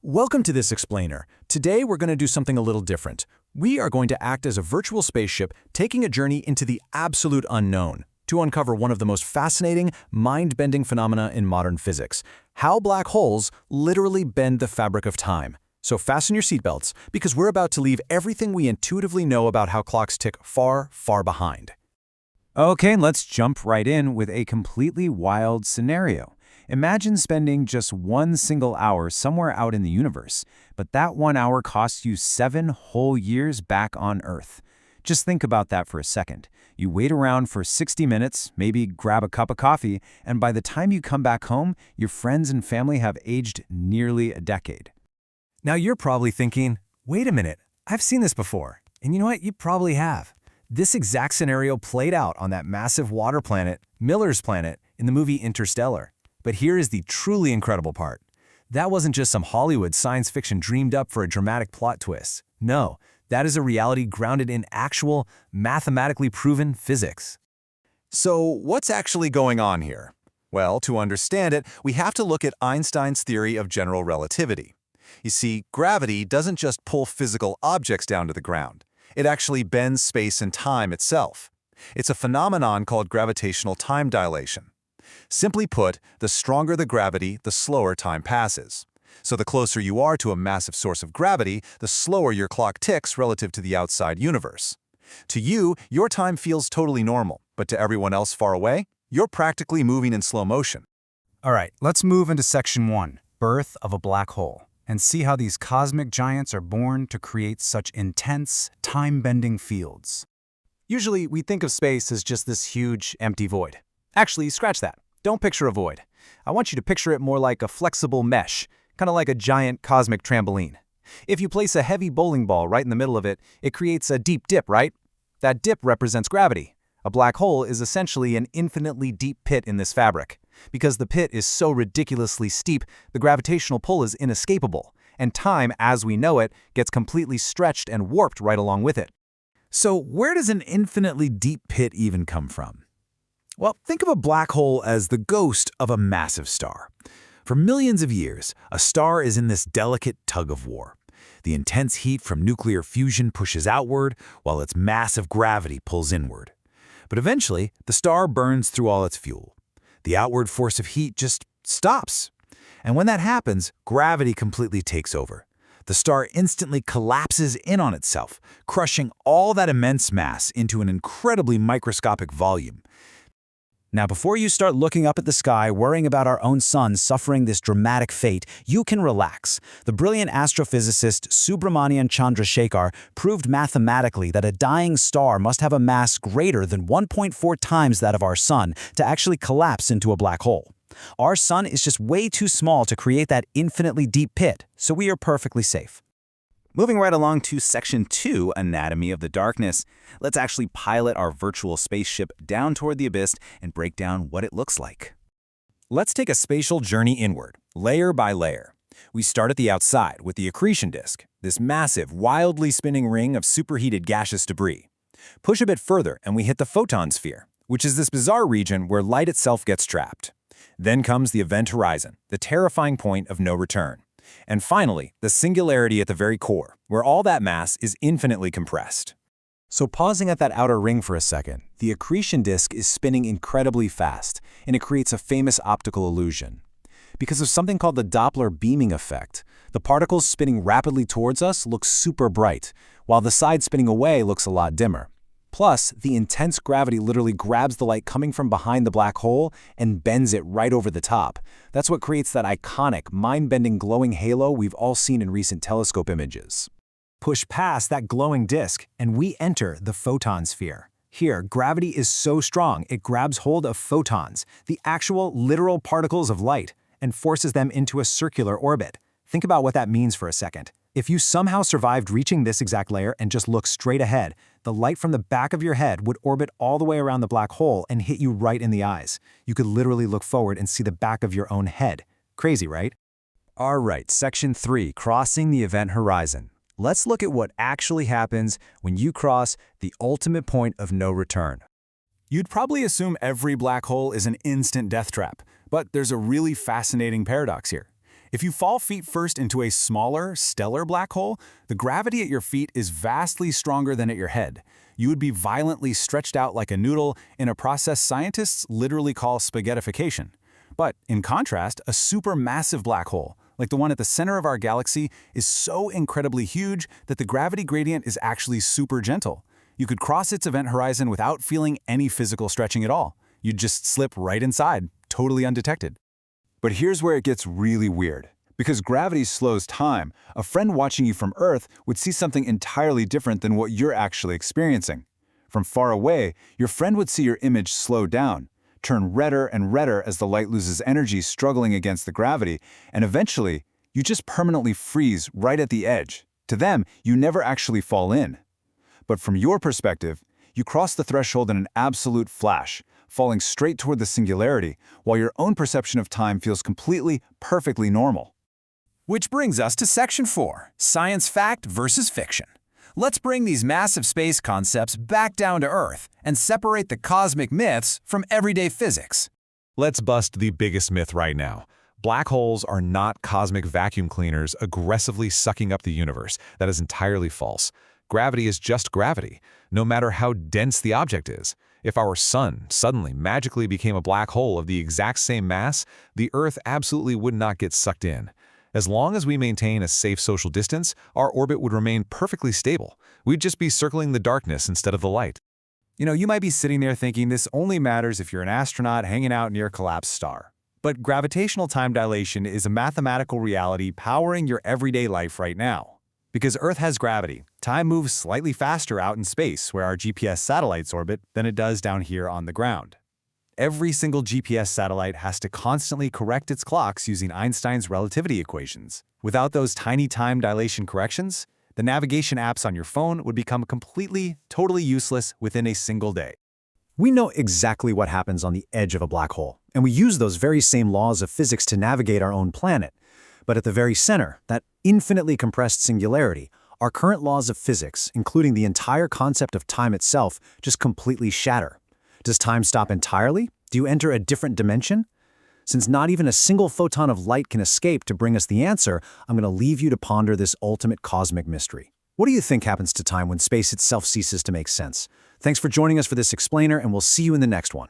Welcome to this explainer. Today we're going to do something a little different. We are going to act as a virtual spaceship taking a journey into the absolute unknown to uncover one of the most fascinating, mind-bending phenomena in modern physics, how black holes literally bend the fabric of time. So fasten your seatbelts, because we're about to leave everything we intuitively know about how clocks tick far, far behind. Okay, let's jump right in with a completely wild scenario. Imagine spending just one single hour somewhere out in the universe, but that 1 hour costs you 7 whole years back on Earth. Just think about that for a second. You wait around for 60 minutes, maybe grab a cup of coffee, and by the time you come back home, your friends and family have aged nearly a decade. Now you're probably thinking, wait a minute, I've seen this before. And you know what? You probably have. This exact scenario played out on that massive water planet, Miller's Planet, in the movie Interstellar. But here is the truly incredible part. That wasn't just some Hollywood science fiction dreamed up for a dramatic plot twist. No, that is a reality grounded in actual, mathematically proven physics. So what's actually going on here? Well, to understand it, we have to look at Einstein's theory of general relativity. You see, gravity doesn't just pull physical objects down to the ground. It actually bends space and time itself. It's a phenomenon called gravitational time dilation. Simply put, the stronger the gravity, the slower time passes. So the closer you are to a massive source of gravity, the slower your clock ticks relative to the outside universe. To you, your time feels totally normal, but to everyone else far away, you're practically moving in slow motion. All right, let's move into Section 1, Birth of a Black Hole, and see how these cosmic giants are born to create such intense, time-bending fields. Usually, we think of space as just this huge, empty void. Actually, scratch that. Don't picture a void. I want you to picture it more like a flexible mesh, kind of like a giant cosmic trampoline. If you place a heavy bowling ball right in the middle of it, it creates a deep dip, right? That dip represents gravity. A black hole is essentially an infinitely deep pit in this fabric. Because the pit is so ridiculously steep, the gravitational pull is inescapable, and time, as we know it, gets completely stretched and warped right along with it. So where does an infinitely deep pit even come from? Well, think of a black hole as the ghost of a massive star. For millions of years, a star is in this delicate tug-of-war. The intense heat from nuclear fusion pushes outward, while its massive gravity pulls inward. But eventually, the star burns through all its fuel. The outward force of heat just stops. And when that happens, gravity completely takes over. The star instantly collapses in on itself, crushing all that immense mass into an incredibly microscopic volume. Now, before you start looking up at the sky, worrying about our own sun suffering this dramatic fate, you can relax. The brilliant astrophysicist Subramanian Chandrasekhar proved mathematically that a dying star must have a mass greater than 1.4 times that of our sun to actually collapse into a black hole. Our sun is just way too small to create that infinitely deep pit, so we are perfectly safe. Moving right along to Section 2, Anatomy of the Darkness, let's actually pilot our virtual spaceship down toward the abyss and break down what it looks like. Let's take a spatial journey inward, layer by layer. We start at the outside with the accretion disk, this massive, wildly spinning ring of superheated gaseous debris. Push a bit further and we hit the photon sphere, which is this bizarre region where light itself gets trapped. Then comes the event horizon, the terrifying point of no return. And finally, the singularity at the very core, where all that mass is infinitely compressed. So pausing at that outer ring for a second, the accretion disk is spinning incredibly fast, and it creates a famous optical illusion. Because of something called the Doppler beaming effect, the particles spinning rapidly towards us look super bright, while the side spinning away looks a lot dimmer. Plus, the intense gravity literally grabs the light coming from behind the black hole and bends it right over the top. That's what creates that iconic, mind-bending glowing halo we've all seen in recent telescope images. Push past that glowing disk, and we enter the photon sphere. Here, gravity is so strong it grabs hold of photons, the actual, literal particles of light, and forces them into a circular orbit. Think about what that means for a second. If you somehow survived reaching this exact layer and just look straight ahead, the light from the back of your head would orbit all the way around the black hole and hit you right in the eyes. You could literally look forward and see the back of your own head. Crazy, right? All right, Section 3, Crossing the Event Horizon. Let's look at what actually happens when you cross the ultimate point of no return. You'd probably assume every black hole is an instant death trap, but there's a really fascinating paradox here. If you fall feet first into a smaller, stellar black hole, the gravity at your feet is vastly stronger than at your head. You would be violently stretched out like a noodle in a process scientists literally call spaghettification. But in contrast, a supermassive black hole, like the one at the center of our galaxy, is so incredibly huge that the gravity gradient is actually super gentle. You could cross its event horizon without feeling any physical stretching at all. You'd just slip right inside, totally undetected. But here's where it gets really weird. Because gravity slows time, a friend watching you from Earth would see something entirely different than what you're actually experiencing. From far away, your friend would see your image slow down, turn redder and redder as the light loses energy struggling against the gravity, and eventually, you just permanently freeze right at the edge. To them, you never actually fall in. But from your perspective, you cross the threshold in an absolute flash, falling straight toward the singularity, while your own perception of time feels completely, perfectly normal. Which brings us to Section 4, Science Fact versus Fiction. Let's bring these massive space concepts back down to Earth and separate the cosmic myths from everyday physics. Let's bust the biggest myth right now. Black holes are not cosmic vacuum cleaners aggressively sucking up the universe. That is entirely false. Gravity is just gravity, no matter how dense the object is. If our sun suddenly magically became a black hole of the exact same mass, the Earth absolutely would not get sucked in. As long as we maintain a safe social distance, our orbit would remain perfectly stable. We'd just be circling the darkness instead of the light. You might be sitting there thinking this only matters if you're an astronaut hanging out near a collapsed star. But gravitational time dilation is a mathematical reality powering your everyday life right now. Because Earth has gravity, time moves slightly faster out in space where our GPS satellites orbit than it does down here on the ground. Every single GPS satellite has to constantly correct its clocks using Einstein's relativity equations. Without those tiny time dilation corrections, the navigation apps on your phone would become totally useless within a single day. We know exactly what happens on the edge of a black hole, and we use those very same laws of physics to navigate our own planet. But at the very center, that infinitely compressed singularity, our current laws of physics, including the entire concept of time itself, just completely shatter. Does time stop entirely? Do you enter a different dimension? Since not even a single photon of light can escape to bring us the answer, I'm going to leave you to ponder this ultimate cosmic mystery. What do you think happens to time when space itself ceases to make sense? Thanks for joining us for this explainer, and we'll see you in the next one.